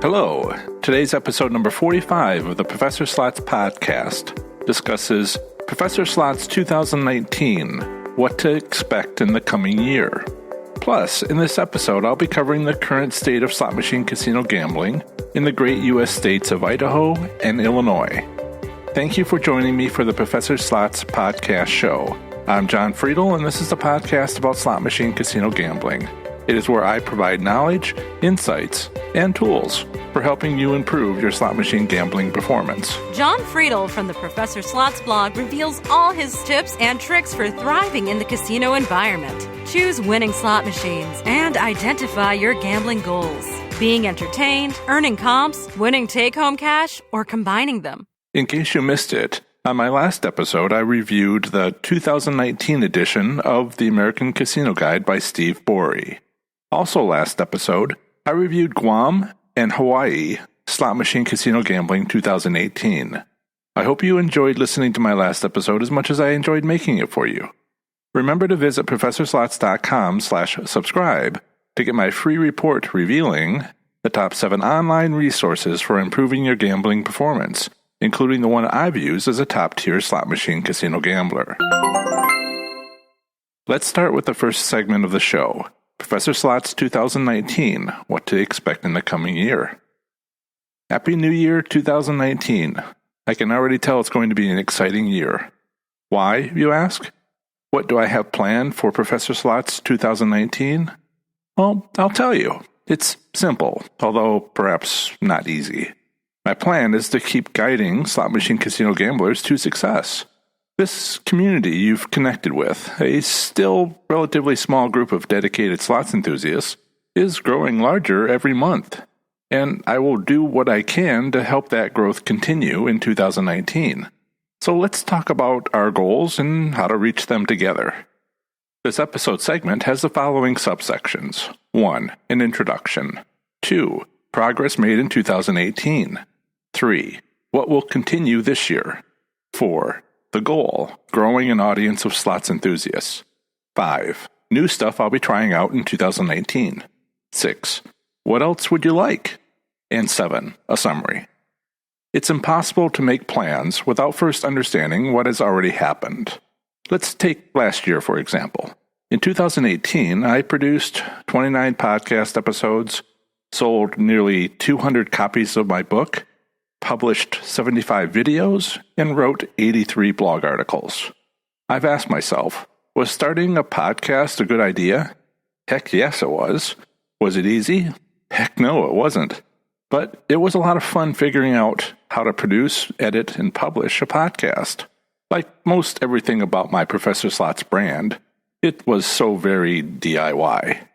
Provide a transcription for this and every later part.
Hello. Today's episode number 45 of the Professor Slots podcast discusses Professor Slots 2019, what to expect in the coming year. Plus, in this episode, I'll be covering the current state of slot machine casino gambling in the great U.S. states of Idaho and Illinois. Thank you for joining me for the Professor Slots podcast show. I'm John Friedel, and this is a podcast about slot machine casino gambling. It is where I provide knowledge, insights, and tools for helping you improve your slot machine gambling performance. John Friedel from the Professor Slots blog reveals all his tips and tricks for thriving in the casino environment. Choose winning slot machines and identify your gambling goals. Being entertained, earning comps, winning take-home cash, or combining them. In case you missed it, on my last episode, I reviewed the 2019 edition of the American Casino Guide by Steve Borey. Also last episode, I reviewed Guam and Hawaii Slot Machine Casino Gambling 2018. I hope you enjoyed listening to my last episode as much as I enjoyed making it for you. Remember to visit ProfessorSlots.com/subscribe to get my free report revealing the top 7 online resources for improving your gambling performance, including the one I've used as a top-tier slot machine casino gambler. Let's start with the first segment of the show. Professor Slots 2019, what to expect in the coming year. Happy New Year 2019. I can already tell it's going to be an exciting year. Why, you ask? What do I have planned for Professor Slots 2019? Well, I'll tell you. It's simple, although perhaps not easy. My plan is to keep guiding slot machine casino gamblers to success. This community you've connected with, a still relatively small group of dedicated slots enthusiasts, is growing larger every month, and I will do what I can to help that growth continue in 2019. So let's talk about our goals and how to reach them together. This episode segment has the following subsections. 1. An introduction. 2. Progress made in 2018. 3. What will continue this year. 4. The goal, growing an audience of slots enthusiasts. 5. New stuff I'll be trying out in 2019. 6. What else would you like? And 7. A summary. It's impossible to make plans without first understanding what has already happened. Let's take last year, for example. In 2018, I produced 29 podcast episodes, sold nearly 200 copies of my book, published 75 videos, and wrote 83 blog articles. I've asked myself, was starting a podcast a good idea? Heck yes, it was. Was it easy? Heck no, it wasn't. But it was a lot of fun figuring out how to produce, edit, and publish a podcast. Like most everything about my Professor Slots brand, it was so very DIY.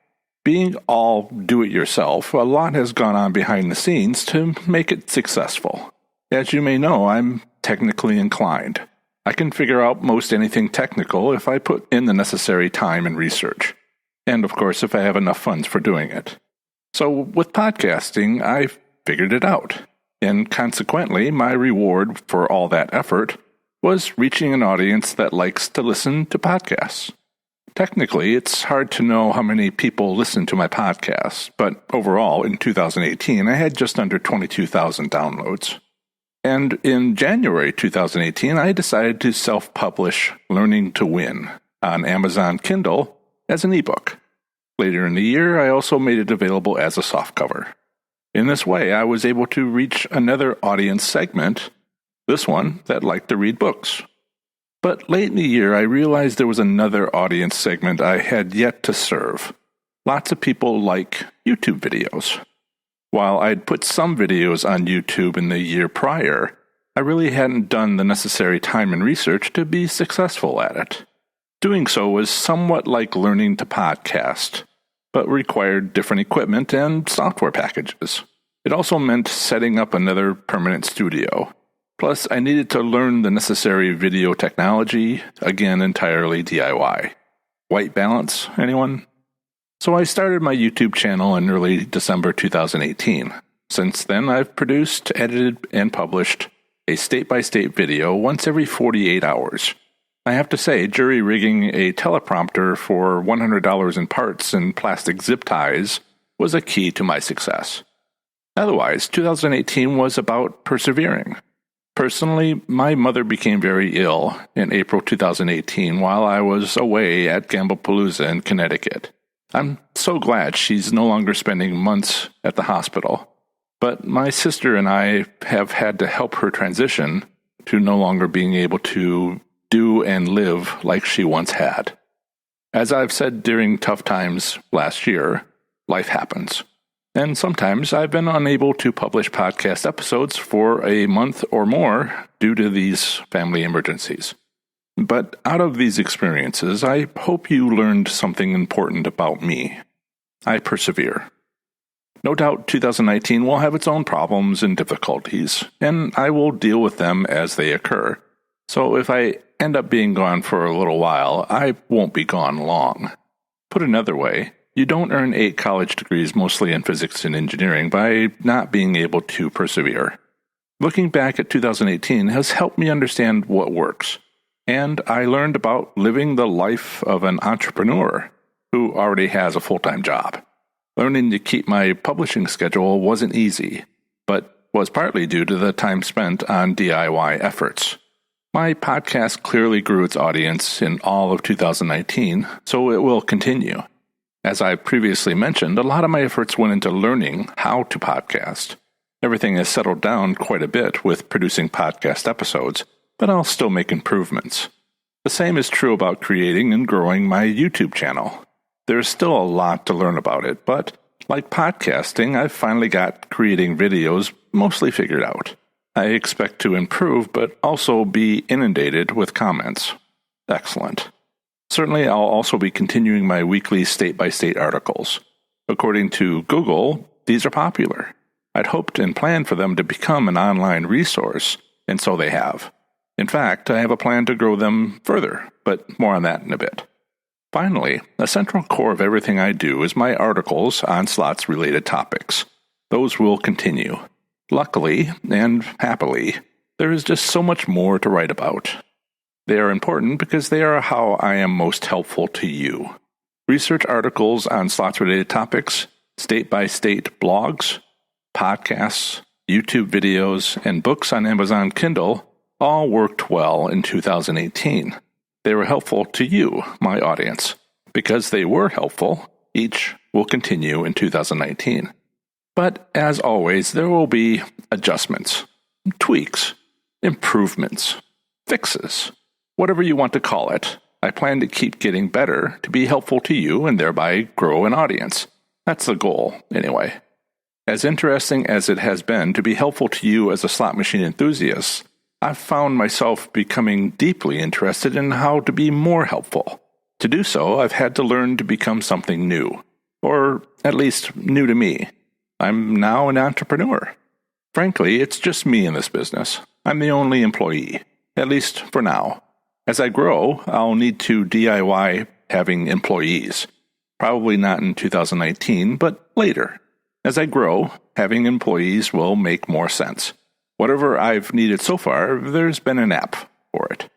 Being all do-it-yourself, a lot has gone on behind the scenes to make it successful. As you may know, I'm technically inclined. I can figure out most anything technical if I put in the necessary time and research. And of course, if I have enough funds for doing it. So with podcasting, I figured it out. And consequently, my reward for all that effort was reaching an audience that likes to listen to podcasts. Technically, it's hard to know how many people listen to my podcasts, but overall, in 2018, I had just under 22,000 downloads. And in January 2018, I decided to self-publish Learning to Win on Amazon Kindle as an ebook. Later in the year, I also made it available as a softcover. In this way, I was able to reach another audience segment, this one that liked to read books. But late in the year, I realized there was another audience segment I had yet to serve. Lots of people like YouTube videos. While I'd put some videos on YouTube in the year prior, I really hadn't done the necessary time and research to be successful at it. Doing so was somewhat like learning to podcast, but required different equipment and software packages. It also meant setting up another permanent studio. Plus, I needed to learn the necessary video technology, again entirely DIY. White balance, anyone? So I started my YouTube channel in early December 2018. Since then, I've produced, edited, and published a state-by-state video once every 48 hours. I have to say, jury-rigging a teleprompter for $100 in parts and plastic zip ties was a key to my success. Otherwise, 2018 was about persevering. Personally, my mother became very ill in April 2018 while I was away at Gamblepalooza in Connecticut. I'm so glad she's no longer spending months at the hospital. But my sister and I have had to help her transition to no longer being able to do and live like she once had. As I've said during tough times last year, life happens. And sometimes I've been unable to publish podcast episodes for a month or more due to these family emergencies. But out of these experiences, I hope you learned something important about me. I persevere. No doubt 2019 will have its own problems and difficulties, and I will deal with them as they occur. So if I end up being gone for a little while, I won't be gone long. Put another way, you don't earn 8 college degrees mostly in physics and engineering by not being able to persevere. Looking back at 2018 has helped me understand what works, and I learned about living the life of an entrepreneur who already has a full-time job. Learning to keep my publishing schedule wasn't easy, but was partly due to the time spent on DIY efforts. My podcast clearly grew its audience in all of 2019, so it will continue. As I previously mentioned, a lot of my efforts went into learning how to podcast. Everything has settled down quite a bit with producing podcast episodes, but I'll still make improvements. The same is true about creating and growing my YouTube channel. There's still a lot to learn about it, but like podcasting, I've finally got creating videos mostly figured out. I expect to improve, but also be inundated with comments. Excellent. Certainly, I'll also be continuing my weekly state-by-state articles. According to Google, these are popular. I'd hoped and planned for them to become an online resource, and so they have. In fact, I have a plan to grow them further, but more on that in a bit. Finally, a central core of everything I do is my articles on slots-related topics. Those will continue. Luckily, and happily, there is just so much more to write about. They are important because they are how I am most helpful to you. Research articles on slots-related topics, state-by-state blogs, podcasts, YouTube videos, and books on Amazon Kindle all worked well in 2018. They were helpful to you, my audience. Because they were helpful, each will continue in 2019. But as always, there will be adjustments, tweaks, improvements, fixes, whatever you want to call it. I plan to keep getting better to be helpful to you and thereby grow an audience. That's the goal, anyway. As interesting as it has been to be helpful to you as a slot machine enthusiast, I've found myself becoming deeply interested in how to be more helpful. To do so, I've had to learn to become something new, or at least new to me. I'm now an entrepreneur. Frankly, it's just me in this business. I'm the only employee, at least for now. As I grow, I'll need to DIY having employees. Probably not in 2019, but later. As I grow, having employees will make more sense. Whatever I've needed so far, there's been an app for it.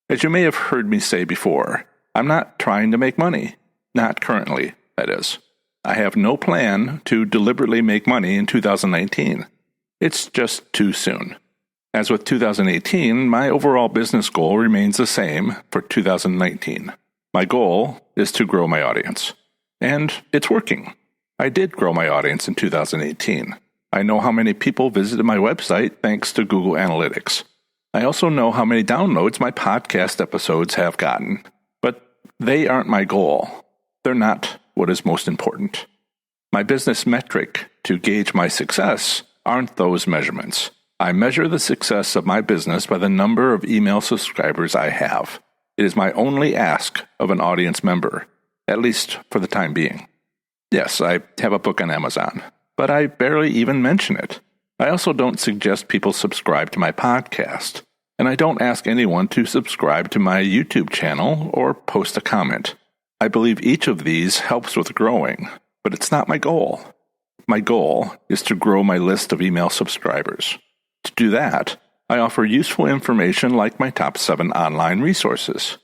As you may have heard me say before, I'm not trying to make money. Not currently, that is. I have no plan to deliberately make money in 2019. It's just too soon. As with 2018, my overall business goal remains the same for 2019. My goal is to grow my audience. And it's working. I did grow my audience in 2018. I know how many people visited my website thanks to Google Analytics. I also know how many downloads my podcast episodes have gotten. But they aren't my goal. They're not what is most important. My business metric to gauge my success aren't those measurements. I measure the success of my business by the number of email subscribers I have. It is my only ask of an audience member, at least for the time being. Yes, I have a book on Amazon, but I barely even mention it. I also don't suggest people subscribe to my podcast, and I don't ask anyone to subscribe to my YouTube channel or post a comment. I believe each of these helps with growing, but it's not my goal. My goal is to grow my list of email subscribers. To do that, I offer useful information like my top 7 online resources.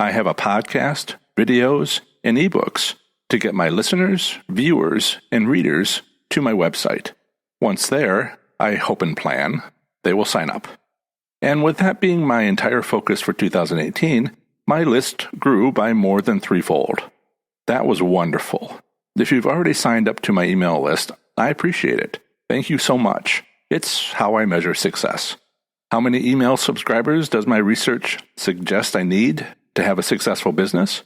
I have a podcast, videos, and ebooks to get my listeners, viewers, and readers to my website. Once there, I hope and plan, they will sign up. And with that being my entire focus for 2018, my list grew by more than threefold. That was wonderful. If you've already signed up to my email list, I appreciate it. Thank you so much. It's how I measure success. How many email subscribers does my research suggest I need to have a successful business?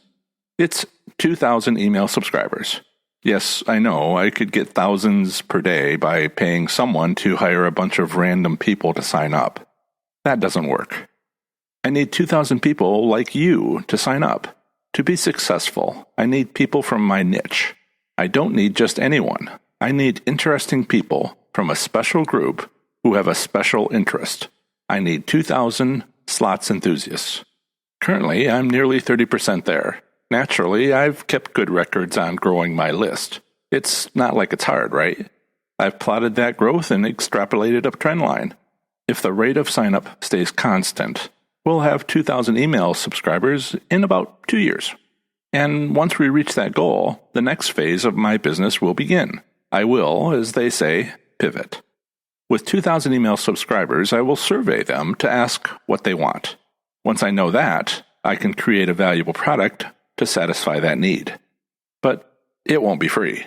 It's 2,000 email subscribers. Yes, I know I could get thousands per day by paying someone to hire a bunch of random people to sign up. That doesn't work. I need 2,000 people like you to sign up. To be successful, I need people from my niche. I don't need just anyone. I need interesting people from a special group who have a special interest. I need 2,000 slots enthusiasts. Currently, I'm nearly 30% there. Naturally, I've kept good records on growing my list. It's not like it's hard, right? I've plotted that growth and extrapolated a trend line. If the rate of sign-up stays constant, we'll have 2,000 email subscribers in about 2 years. And once we reach that goal, the next phase of my business will begin. I will, as they say, pivot. With 2,000 email subscribers, I will survey them to ask what they want. Once I know that, I can create a valuable product to satisfy that need. But it won't be free.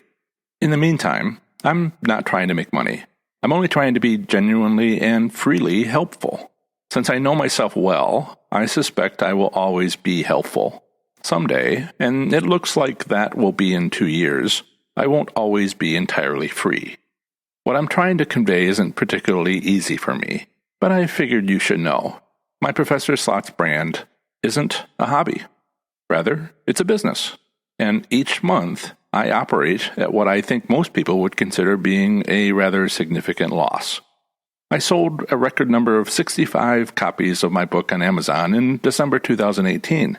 In the meantime, I'm not trying to make money. I'm only trying to be genuinely and freely helpful. Since I know myself well, I suspect I will always be helpful. Someday, and it looks like that will be in 2 years, I won't always be entirely free. What I'm trying to convey isn't particularly easy for me, but I figured you should know. My Professor Slots brand isn't a hobby. Rather, it's a business. And each month, I operate at what I think most people would consider being a rather significant loss. I sold a record number of 65 copies of my book on Amazon in December 2018.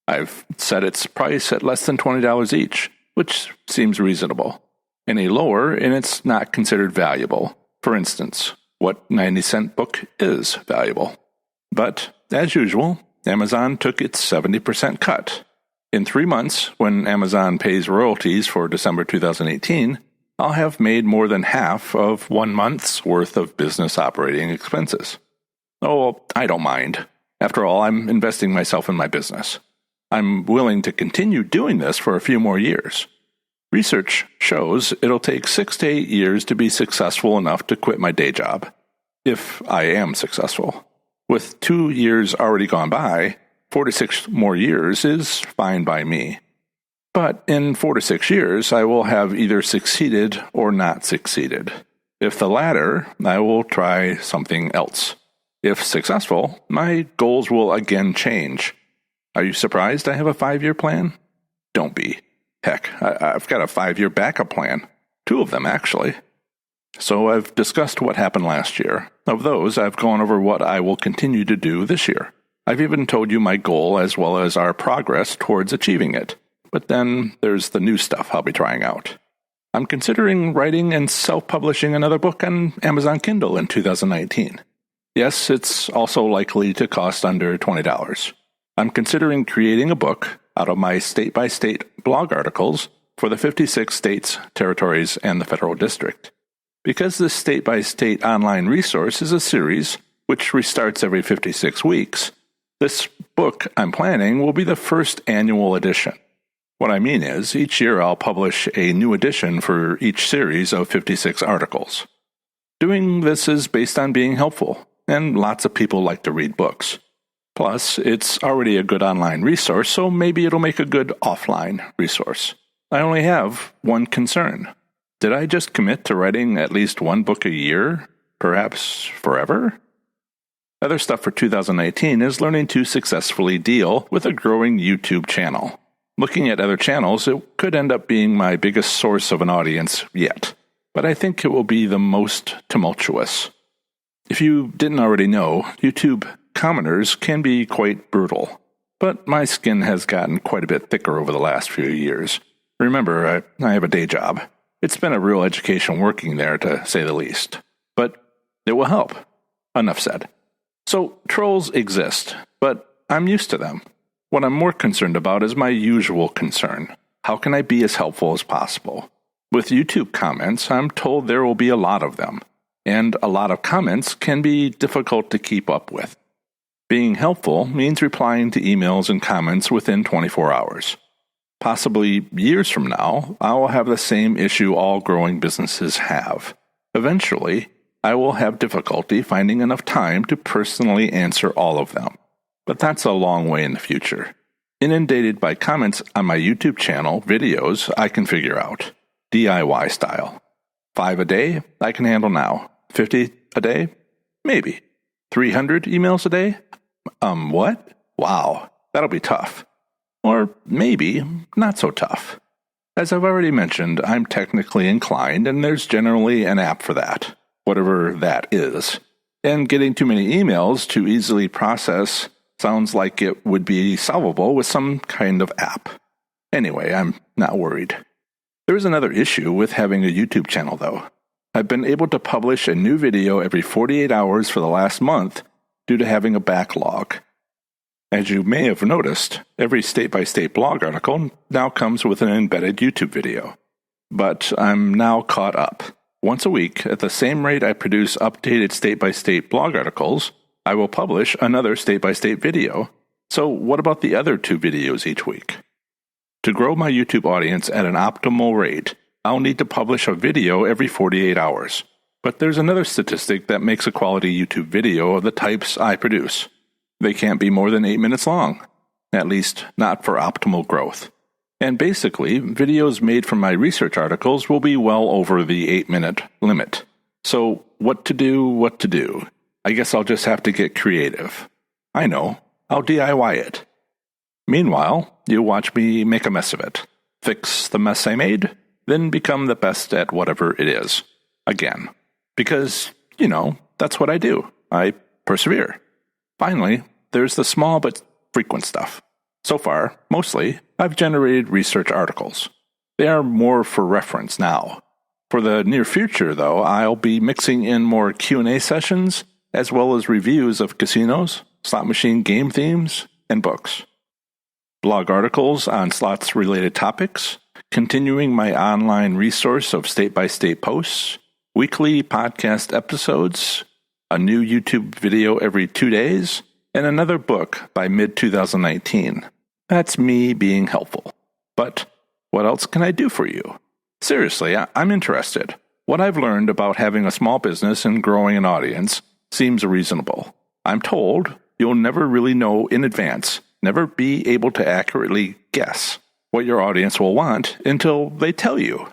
I've set its price at less than $20 each, which seems reasonable. Any lower, and it's not considered valuable. For instance, what 90-cent book is valuable? But, as usual, Amazon took its 70% cut. In 3 months, when Amazon pays royalties for December 2018, I'll have made more than half of 1 month's worth of business operating expenses. Oh, I don't mind. After all, I'm investing myself in my business. I'm willing to continue doing this for a few more years. Research shows it'll take 6 to 8 years to be successful enough to quit my day job. If I am successful. With 2 years already gone by, 4 to 6 more years is fine by me. But in 4 to 6 years, I will have either succeeded or not succeeded. If the latter, I will try something else. If successful, my goals will again change. Are you surprised I have a 5-year plan? Don't be. Heck, I've got a 5-year backup plan. 2 of them, actually. So I've discussed what happened last year. Of those, I've gone over what I will continue to do this year. I've even told you my goal as well as our progress towards achieving it. But then there's the new stuff I'll be trying out. I'm considering writing and self-publishing another book on Amazon Kindle in 2019. Yes, it's also likely to cost under $20. I'm considering creating a book out of my state-by-state blog articles for the 56 states, territories, and the federal district. Because this state-by-state online resource is a series which restarts every 56 weeks, this book I'm planning will be the first annual edition. What I mean is, each year I'll publish a new edition for each series of 56 articles. Doing this is based on being helpful, and lots of people like to read books. Plus, it's already a good online resource, so maybe it'll make a good offline resource. I only have one concern. Did I just commit to writing at least 1 book a year? Perhaps forever? Other stuff for 2019 is learning to successfully deal with a growing YouTube channel. Looking at other channels, it could end up being my biggest source of an audience yet, but I think it will be the most tumultuous. If you didn't already know, YouTube commenters can be quite brutal, but my skin has gotten quite a bit thicker over the last few years. Remember, I have a day job. It's been a real education working there, to say the least. But it will help. Enough said. So, trolls exist, but I'm used to them. What I'm more concerned about is my usual concern. How can I be as helpful as possible? With YouTube comments, I'm told there will be a lot of them, and a lot of comments can be difficult to keep up with. Being helpful means replying to emails and comments within 24 hours. Possibly years from now, I will have the same issue all growing businesses have. Eventually, I will have difficulty finding enough time to personally answer all of them. But that's a long way in the future. Inundated by comments on my YouTube channel, videos I can figure out. DIY style. 5 a day, I can handle now. 50 a day? Maybe. 300 emails a day? What? Wow, that'll be tough. Or maybe not so tough. As I've already mentioned, I'm technically inclined, and there's generally an app for that, whatever that is. And getting too many emails to easily process sounds like it would be solvable with some kind of app. Anyway, I'm not worried. There is another issue with having a YouTube channel, though. I've been able to publish a new video every 48 hours for the last month due to having a backlog. As you may have noticed, every state-by-state blog article now comes with an embedded YouTube video. But I'm now caught up. Once a week, at the same rate I produce updated state-by-state blog articles, I will publish another state-by-state video. So what about the other 2 videos each week? To grow my YouTube audience at an optimal rate, I'll need to publish a video every 48 hours. But there's another statistic that makes a quality YouTube video of the types I produce. They can't be more than 8 minutes long, at least not for optimal growth. And basically, videos made from my research articles will be well over the 8-minute limit. So what to do? I guess I'll just have to get creative. I know, I'll DIY it. Meanwhile, you watch me make a mess of it, fix the mess I made, then become the best at whatever it is. Again. Because, that's what I do. I persevere. Finally, there's the small but frequent stuff. So far, mostly, I've generated research articles. They are more for reference now. For the near future, though, I'll be mixing in more Q&A sessions, as well as reviews of casinos, slot machine game themes, and books. Blog articles on slots-related topics, continuing my online resource of state-by-state posts, weekly podcast episodes, a new YouTube video every 2 days, and another book by mid-2019. That's me being helpful. But what else can I do for you? Seriously, I'm interested. What I've learned about having a small business and growing an audience seems reasonable. I'm told you'll never really know in advance, never be able to accurately guess what your audience will want until they tell you.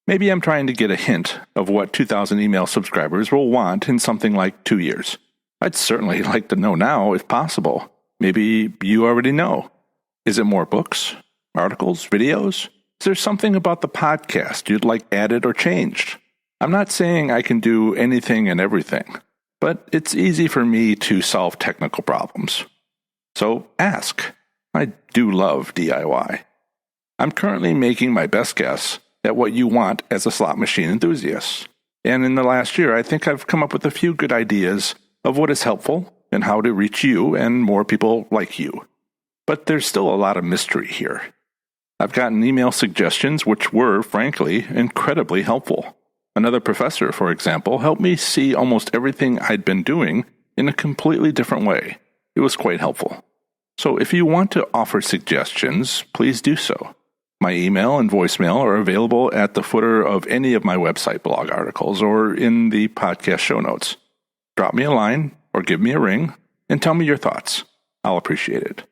Maybe I'm trying to get a hint of what 2,000 email subscribers will want in something like 2 years. I'd certainly like to know now if possible. Maybe you already know. Is it more books, articles, videos? Is there something about the podcast you'd like added or changed? I'm not saying I can do anything and everything, but it's easy for me to solve technical problems. So ask. I do love DIY. I'm currently making my best guess at what you want as a slot machine enthusiast. And in the last year, I think I've come up with a few good ideas of what is helpful and how to reach you and more people like you. But there's still a lot of mystery here. I've gotten email suggestions which were, frankly, incredibly helpful. Another professor, for example, helped me see almost everything I'd been doing in a completely different way. It was quite helpful. So if you want to offer suggestions, please do so. My email and voicemail are available at the footer of any of my website blog articles or in the podcast show notes. Drop me a line or give me a ring and tell me your thoughts. I'll appreciate it.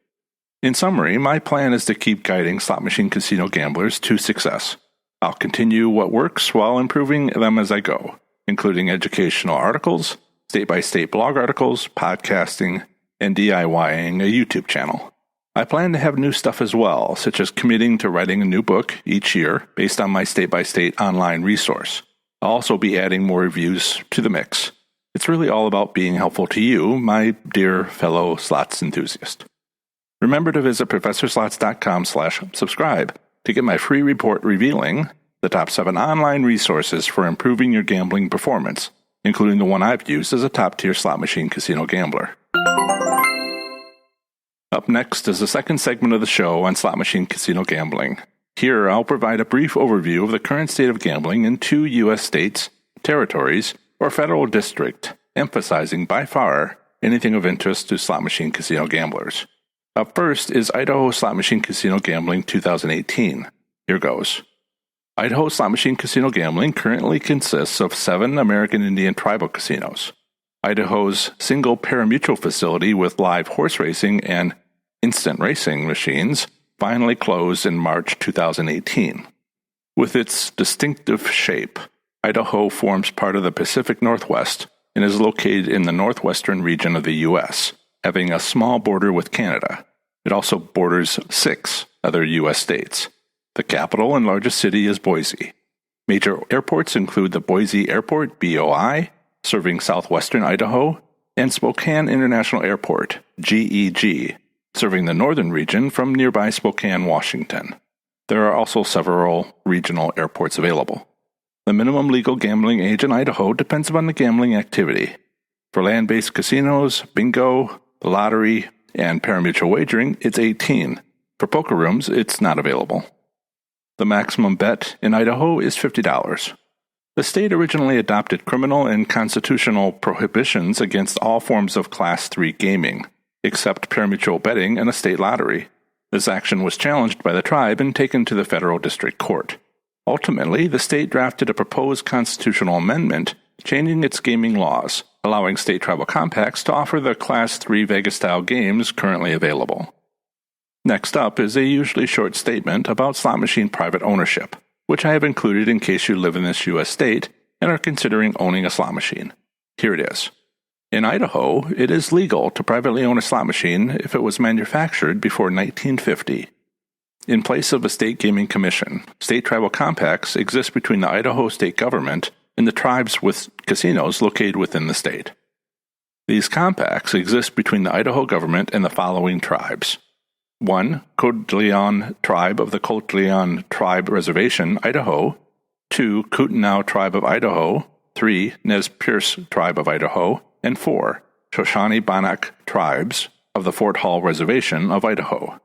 In summary, my plan is to keep guiding slot machine casino gamblers to success. I'll continue what works while improving them as I go, including educational articles, state-by-state blog articles, podcasting, and DIYing a YouTube channel. I plan to have new stuff as well, such as committing to writing a new book each year based on my state-by-state online resource. I'll also be adding more reviews to the mix. It's really all about being helpful to you, my dear fellow slots enthusiast. Remember to visit ProfessorSlots.com/subscribe to get my free report revealing the top 7 online resources for improving your gambling performance, including the one I've used as a top-tier slot machine casino gambler. Up next is the second segment of the show on slot machine casino gambling. Here, I'll provide a brief overview of the current state of gambling in 2 U.S. states, territories, or federal district, emphasizing by far anything of interest to slot machine casino gamblers. Up first is Idaho Slot Machine Casino Gambling 2018. Here goes. Idaho Slot Machine Casino Gambling currently consists of 7 American Indian tribal casinos. Idaho's single pari-mutuel facility with live horse racing and instant racing machines finally closed in March 2018. With its distinctive shape, Idaho forms part of the Pacific Northwest and is located in the northwestern region of the U.S., having a small border with Canada. It also borders 6 other U.S. states. The capital and largest city is Boise. Major airports include the Boise Airport, BOI, serving southwestern Idaho, and Spokane International Airport, GEG, serving the northern region from nearby Spokane, Washington. There are also several regional airports available. The minimum legal gambling age in Idaho depends upon the gambling activity. For land-based casinos, bingo, the lottery, and pari-mutuel wagering, it's 18. For poker rooms, it's not available. The maximum bet in Idaho is $50. The state originally adopted criminal and constitutional prohibitions against all forms of Class III gaming, except pari-mutuel betting and a state lottery. This action was challenged by the tribe and taken to the federal district court. Ultimately, the state drafted a proposed constitutional amendment changing its gaming laws, allowing state tribal compacts to offer the Class III Vegas-style games currently available. Next up is a usually short statement about slot machine private ownership, which I have included in case you live in this U.S. state and are considering owning a slot machine. Here it is. In Idaho, it is legal to privately own a slot machine if it was manufactured before 1950. In place of a state gaming commission, state tribal compacts exist between the Idaho state government and the tribes with casinos located within the state. These compacts exist between the Idaho government and the following tribes. 1. Cote Leon Tribe of the Cote Leon Tribe Reservation, Idaho. 2. Kootenai Tribe of Idaho. 3. Nez Perce Tribe of Idaho. And 4. Shoshone-Bannock Tribes of the Fort Hall Reservation of Idaho.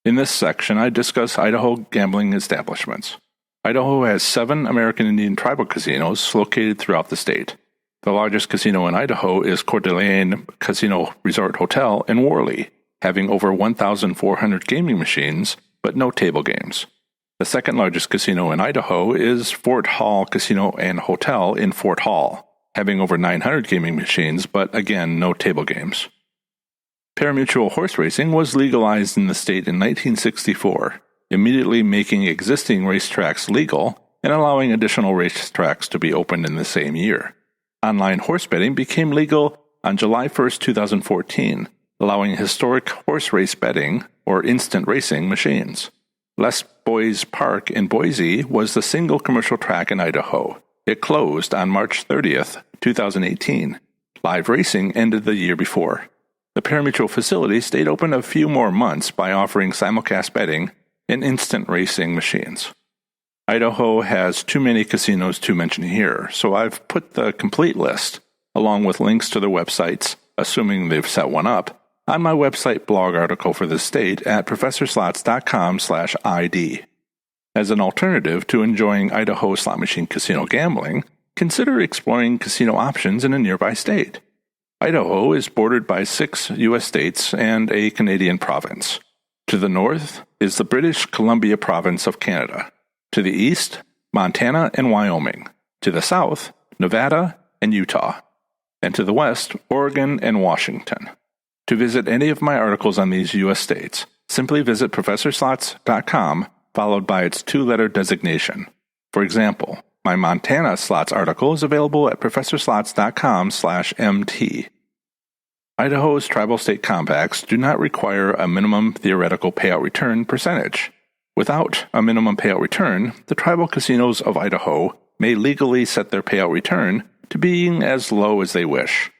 In this section, I discuss Idaho gambling establishments. Idaho has 7 American Indian tribal casinos located throughout the state. The largest casino in Idaho is Coeur d'Alene Casino Resort Hotel in Worley, having over 1,400 gaming machines, but no table games. The second largest casino in Idaho is Fort Hall Casino and Hotel in Fort Hall, having over 900 gaming machines, but again, no table games. Pari-mutuel horse racing was legalized in the state in 1964, immediately making existing racetracks legal and allowing additional racetracks to be opened in the same year. Online horse betting became legal on July 1, 2014, allowing historic horse race betting or instant racing machines. Les Boys Park in Boise was the single commercial track in Idaho. It closed on March 30, 2018. Live racing ended the year before. The pari-mutuel facility stayed open a few more months by offering simulcast betting and instant racing machines. Idaho has too many casinos to mention here, so I've put the complete list, along with links to their websites, assuming they've set one up, on my website blog article for the state at professorslots.com/ID. As an alternative to enjoying Idaho slot machine casino gambling, consider exploring casino options in a nearby state. Idaho is bordered by 6 U.S. states and a Canadian province. To the north is the British Columbia province of Canada. To the east, Montana and Wyoming. To the south, Nevada and Utah. And to the west, Oregon and Washington. To visit any of my articles on these U.S. states, simply visit professorslots.com, followed by its 2-letter designation. For example, my Montana slots article is available at professorslots.com/MT. Idaho's tribal state compacts do not require a minimum theoretical payout return percentage. Without a minimum payout return, the tribal casinos of Idaho may legally set their payout return to being as low as they wish.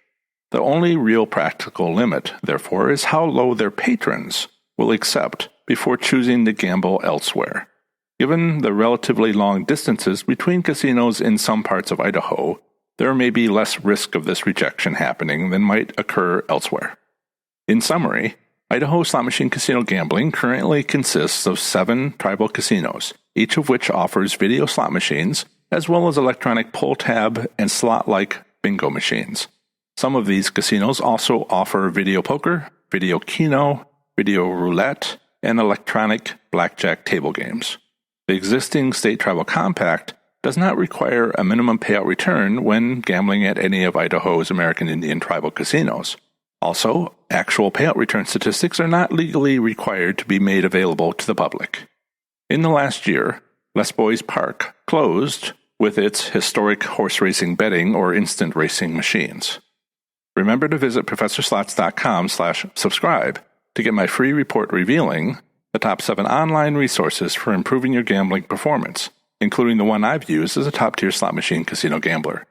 The only real practical limit, therefore, is how low their patrons will accept before choosing to gamble elsewhere. Given the relatively long distances between casinos in some parts of Idaho, there may be less risk of this rejection happening than might occur elsewhere. In summary, Idaho Slot Machine Casino Gambling currently consists of 7 tribal casinos, each of which offers video slot machines, as well as electronic pull tab and slot-like bingo machines. Some of these casinos also offer video poker, video keno, video roulette, and electronic blackjack table games. The existing state-tribal compact does not require a minimum payout return when gambling at any of Idaho's American Indian tribal casinos. Also, actual payout return statistics are not legally required to be made available to the public. In the last year, Les Boys Park closed with its historic horse racing betting or instant racing machines. Remember to visit ProfessorSlots.com/subscribe to get my free report revealing the top 7 online resources for improving your gambling performance, including the one I've used as a top-tier slot machine casino gambler.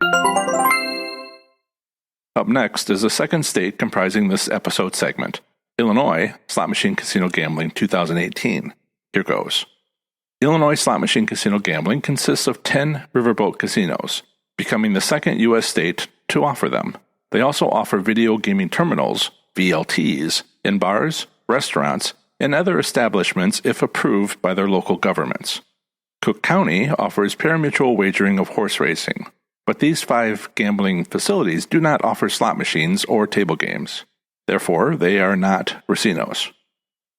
Up next is the second state comprising this episode segment, Illinois Slot Machine Casino Gambling 2018. Here goes. Illinois Slot Machine Casino Gambling consists of 10 riverboat casinos, becoming the second U.S. state to offer them. They also offer video gaming terminals, VLTs, in bars, restaurants, and other establishments if approved by their local governments. Cook County offers pari-mutuel wagering of horse racing, but these 5 gambling facilities do not offer slot machines or table games. Therefore, they are not racinos.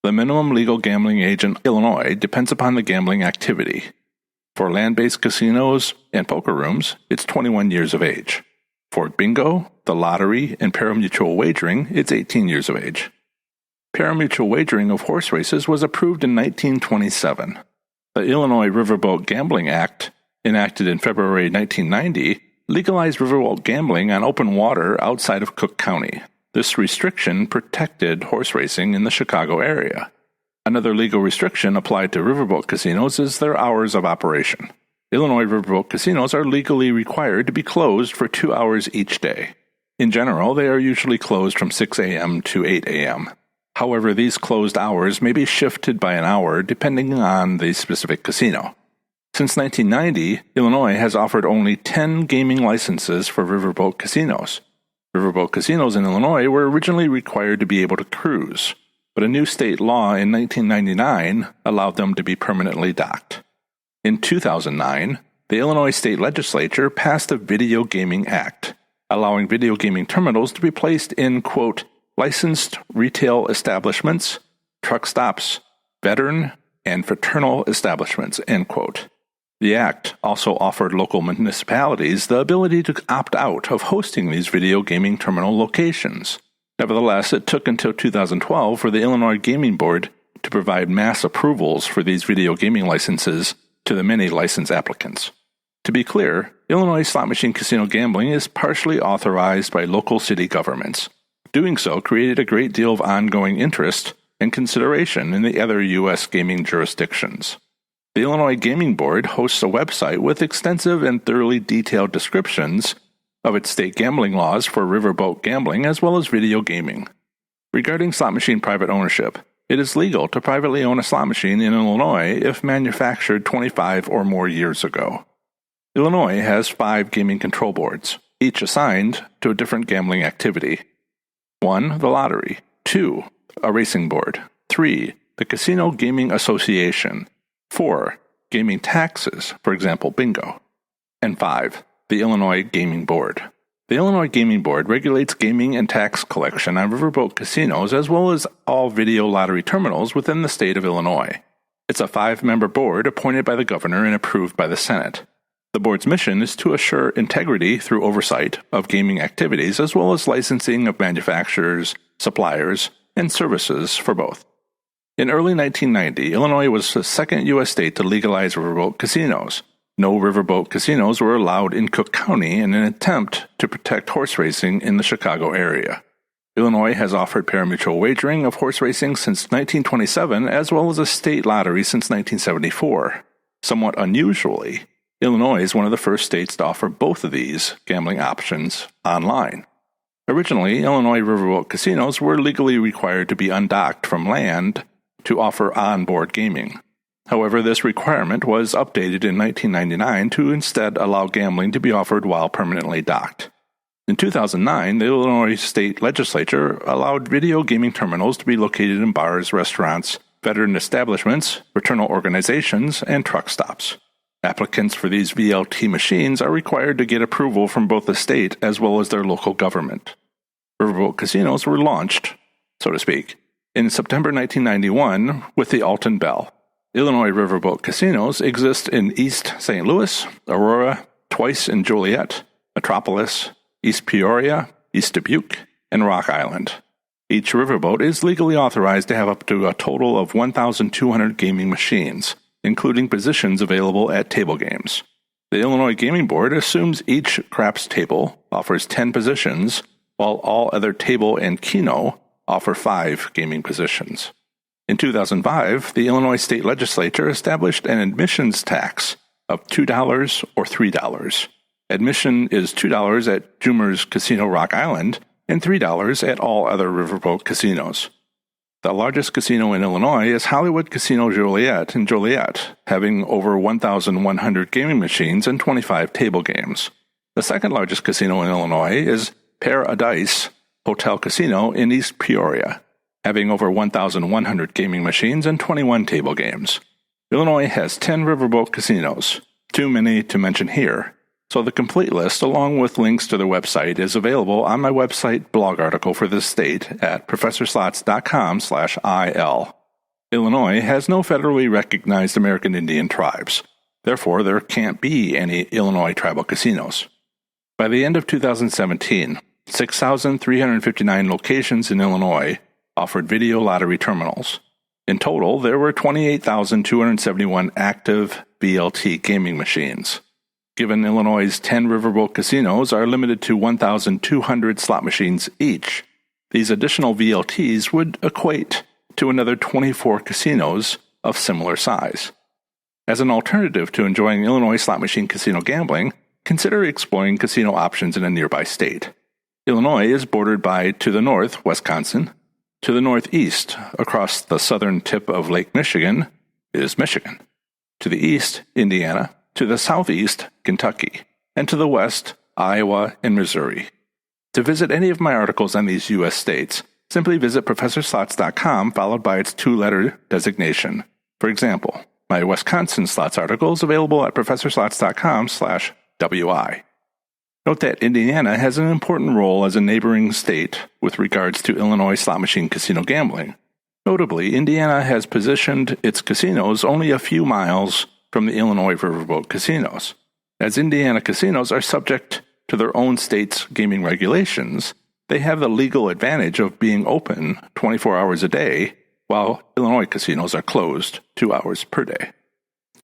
The minimum legal gambling age in Illinois depends upon the gambling activity. For land-based casinos and poker rooms, it's 21 years of age. For bingo, the lottery, and pari-mutuel wagering, it's 18 years of age. Pari-mutuel wagering of horse races was approved in 1927. The Illinois Riverboat Gambling Act, enacted in February 1990, legalized riverboat gambling on open water outside of Cook County. This restriction protected horse racing in the Chicago area. Another legal restriction applied to riverboat casinos is their hours of operation. Illinois riverboat casinos are legally required to be closed for 2 hours each day. In general, they are usually closed from 6 a.m. to 8 a.m. However, these closed hours may be shifted by an hour depending on the specific casino. Since 1990, Illinois has offered only 10 gaming licenses for riverboat casinos. Riverboat casinos in Illinois were originally required to be able to cruise, but a new state law in 1999 allowed them to be permanently docked. In 2009, the Illinois State Legislature passed the Video Gaming Act, allowing video gaming terminals to be placed in, quote, licensed retail establishments, truck stops, veteran, and fraternal establishments, end quote. The act also offered local municipalities the ability to opt out of hosting these video gaming terminal locations. Nevertheless, it took until 2012 for the Illinois Gaming Board to provide mass approvals for these video gaming licenses to the many license applicants. To be clear, Illinois slot machine casino gambling is partially authorized by local city governments. Doing so created a great deal of ongoing interest and consideration in the other U.S. gaming jurisdictions. The Illinois Gaming Board hosts a website with extensive and thoroughly detailed descriptions of its state gambling laws for riverboat gambling as well as video gaming. Regarding slot machine private ownership, it is legal to privately own a slot machine in Illinois if manufactured 25 or more years ago. Illinois has 5 gaming control boards, each assigned to a different gambling activity. 1. The lottery. 2. A racing board. 3. The Casino Gaming Association. 4. Gaming taxes, for example, bingo. And 5. The Illinois Gaming Board. The Illinois Gaming Board regulates gaming and tax collection on riverboat casinos as well as all video lottery terminals within the state of Illinois. It's a 5-member board appointed by the governor and approved by the Senate. The board's mission is to assure integrity through oversight of gaming activities as well as licensing of manufacturers, suppliers, and services for both. In early 1990, Illinois was the second U.S. state to legalize riverboat casinos. No riverboat casinos were allowed in Cook County in an attempt to protect horse racing in the Chicago area. Illinois has offered pari-mutuel wagering of horse racing since 1927 as well as a state lottery since 1974. Somewhat unusually, Illinois is one of the first states to offer both of these gambling options online. Originally, Illinois riverboat casinos were legally required to be undocked from land to offer on-board gaming. However, this requirement was updated in 1999 to instead allow gambling to be offered while permanently docked. In 2009, the Illinois State Legislature allowed video gaming terminals to be located in bars, restaurants, veteran establishments, fraternal organizations, and truck stops. Applicants for these VLT machines are required to get approval from both the state as well as their local government. Riverboat casinos were launched, so to speak, in September 1991 with the Alton Bell. Illinois riverboat casinos exist in East St. Louis, Aurora, twice in Joliet, Metropolis, East Peoria, East Dubuque, and Rock Island. Each riverboat is legally authorized to have up to a total of 1,200 gaming machines, including positions available at table games. The Illinois Gaming Board assumes each craps table offers 10 positions, while all other table and keno offer 5 gaming positions. In 2005, the Illinois State Legislature established an admissions tax of $2 or $3. Admission is $2 at Jumer's Casino Rock Island and $3 at all other riverboat casinos. The largest casino in Illinois is Hollywood Casino Joliet in Joliet, having over 1,100 gaming machines and 25 table games. The second largest casino in Illinois is Paradise Hotel Casino in East Peoria, having over 1,100 gaming machines and 21 table games. Illinois has 10 riverboat casinos, too many to mention here, so the complete list along with links to their website is available on my website blog article for this state at professorslots.com/il. Illinois has no federally recognized American Indian tribes. Therefore, there can't be any Illinois tribal casinos. By the end of 2017, 6,359 locations in Illinois offered video lottery terminals. In total, there were 28,271 active VLT gaming machines. Given Illinois' 10 riverboat casinos are limited to 1,200 slot machines each, these additional VLTs would equate to another 24 casinos of similar size. As an alternative to enjoying Illinois slot machine casino gambling, consider exploring casino options in a nearby state. Illinois is bordered by, to the north, Wisconsin. To the northeast, across the southern tip of Lake Michigan, is Michigan. To the east, Indiana. To the southeast, Kentucky. And to the west, Iowa and Missouri. To visit any of my articles on these U.S. states, simply visit ProfessorSlots.com followed by its 2-letter designation. For example, my Wisconsin slots article is available at ProfessorSlots.com/WI. Note that Indiana has an important role as a neighboring state with regards to Illinois slot machine casino gambling. Notably, Indiana has positioned its casinos only a few miles from the Illinois riverboat casinos. As Indiana casinos are subject to their own state's gaming regulations, they have the legal advantage of being open 24 hours a day, while Illinois casinos are closed 2 hours per day.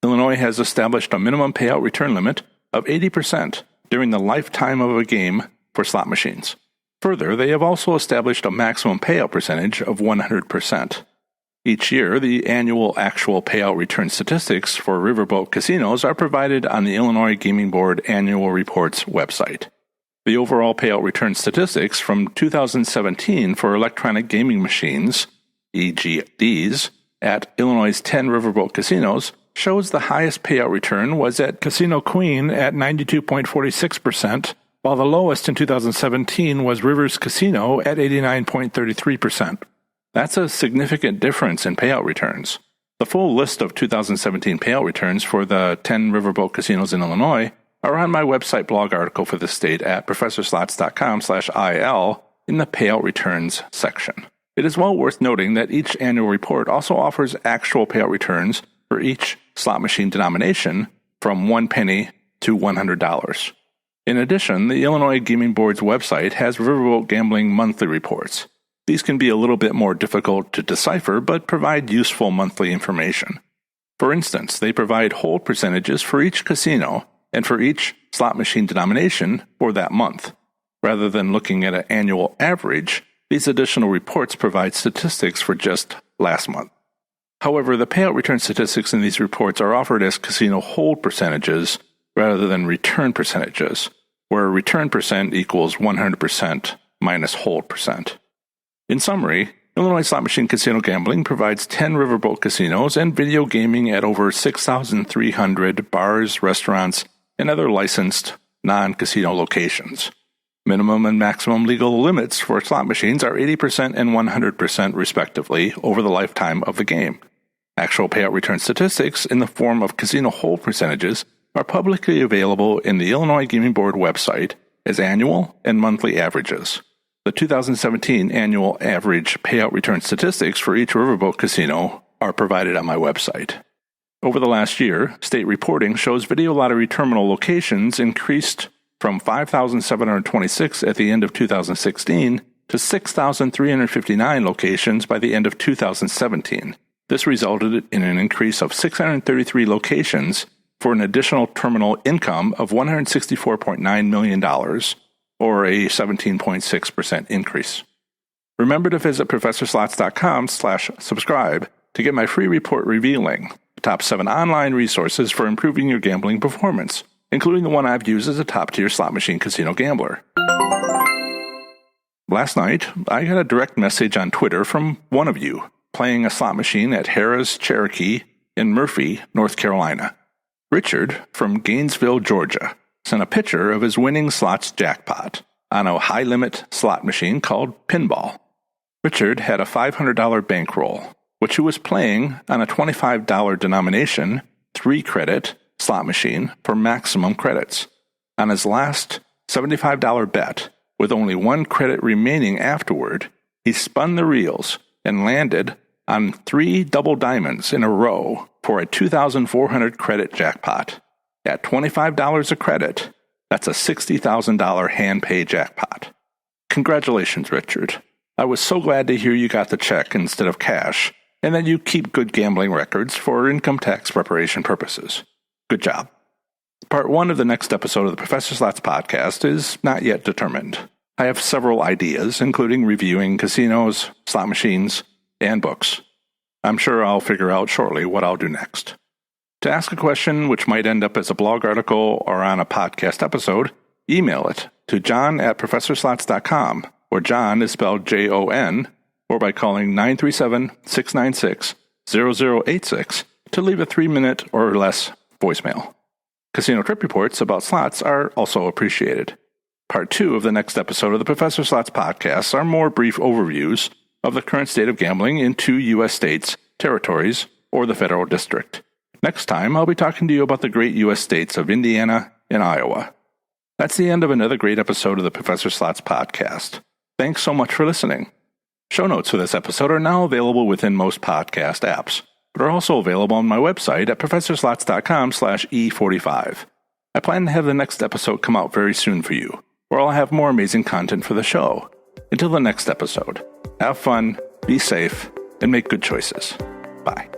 Illinois has established a minimum payout return limit of 80% during the lifetime of a game for slot machines. Further, they have also established a maximum payout percentage of 100%. Each year, the annual actual payout return statistics for riverboat casinos are provided on the Illinois Gaming Board Annual Reports website. The overall payout return statistics from 2017 for electronic gaming machines, EGDs, at Illinois' 10 riverboat casinos shows the highest payout return was at Casino Queen at 92.46%, while the lowest in 2017 was Rivers Casino at 89.33%. That's a significant difference in payout returns. The full list of 2017 payout returns for the 10 riverboat casinos in Illinois are on my website blog article for the state at ProfessorSlots.com/il in the payout returns section. It is well worth noting that each annual report also offers actual payout returns for each slot machine denomination from 1 penny to $100. In addition, the Illinois Gaming Board's website has riverboat gambling monthly reports. These can be a little bit more difficult to decipher, but provide useful monthly information. For instance, they provide hold percentages for each casino and for each slot machine denomination for that month. Rather than looking at an annual average, these additional reports provide statistics for just last month. However, the payout return statistics in these reports are offered as casino hold percentages rather than return percentages, where return percent equals 100% minus hold percent. In summary, Illinois slot machine casino gambling provides 10 riverboat casinos and video gaming at over 6,300 bars, restaurants, and other licensed non-casino locations. Minimum and maximum legal limits for slot machines are 80% and 100% respectively over the lifetime of the game. Actual payout return statistics in the form of casino hold percentages are publicly available in the Illinois Gaming Board website as annual and monthly averages. The 2017 annual average payout return statistics for each riverboat casino are provided on my website. Over the last year, state reporting shows video lottery terminal locations increased from 5,726 at the end of 2016 to 6,359 locations by the end of 2017. This resulted in an increase of 633 locations for an additional terminal income of $164.9 million, or a 17.6% increase. Remember to visit ProfessorSlots.com/subscribe to get my free report revealing the top 7 online resources for improving your gambling performance, including the one I've used as a top-tier slot machine casino gambler. Last night, I got a direct message on Twitter from one of you playing a slot machine at Harrah's Cherokee in Murphy, North Carolina. Richard from Gainesville, Georgia, sent a picture of his winning slots jackpot on a high-limit slot machine called Pinball. Richard had a $500 bankroll, which he was playing on a $25 denomination, 3-credit slot machine for maximum credits. On his last $75 bet, with only 1 credit remaining afterward, he spun the reels and landed on 3 double diamonds in a row for a 2,400 credit jackpot. At $25 a credit, that's a $60,000 hand-pay jackpot. Congratulations, Richard. I was so glad to hear you got the check instead of cash, and that you keep good gambling records for income tax preparation purposes. Good job. Part 1 of the next episode of the Professor Slots podcast is not yet determined. I have several ideas, including reviewing casinos, slot machines, and books. I'm sure I'll figure out shortly what I'll do next. To ask a question which might end up as a blog article or on a podcast episode, email it to john@professorslots.com, where John is spelled Jon, or by calling 937-696-0086 to leave a 3-minute or less voicemail. Casino trip reports about slots are also appreciated. Part 2 of the next episode of the Professor Slots podcast are more brief overviews of the current state of gambling in 2 U.S. states, territories, or the federal district. Next time, I'll be talking to you about the great U.S. states of Indiana and Iowa. That's the end of another great episode of the Professor Slots podcast. Thanks so much for listening. Show notes for this episode are now available within most podcast apps, but are also available on my website at ProfessorSlots.com/E45. I plan to have the next episode come out very soon for you, where I'll have more amazing content for the show. Until the next episode, have fun, be safe, and make good choices. Bye.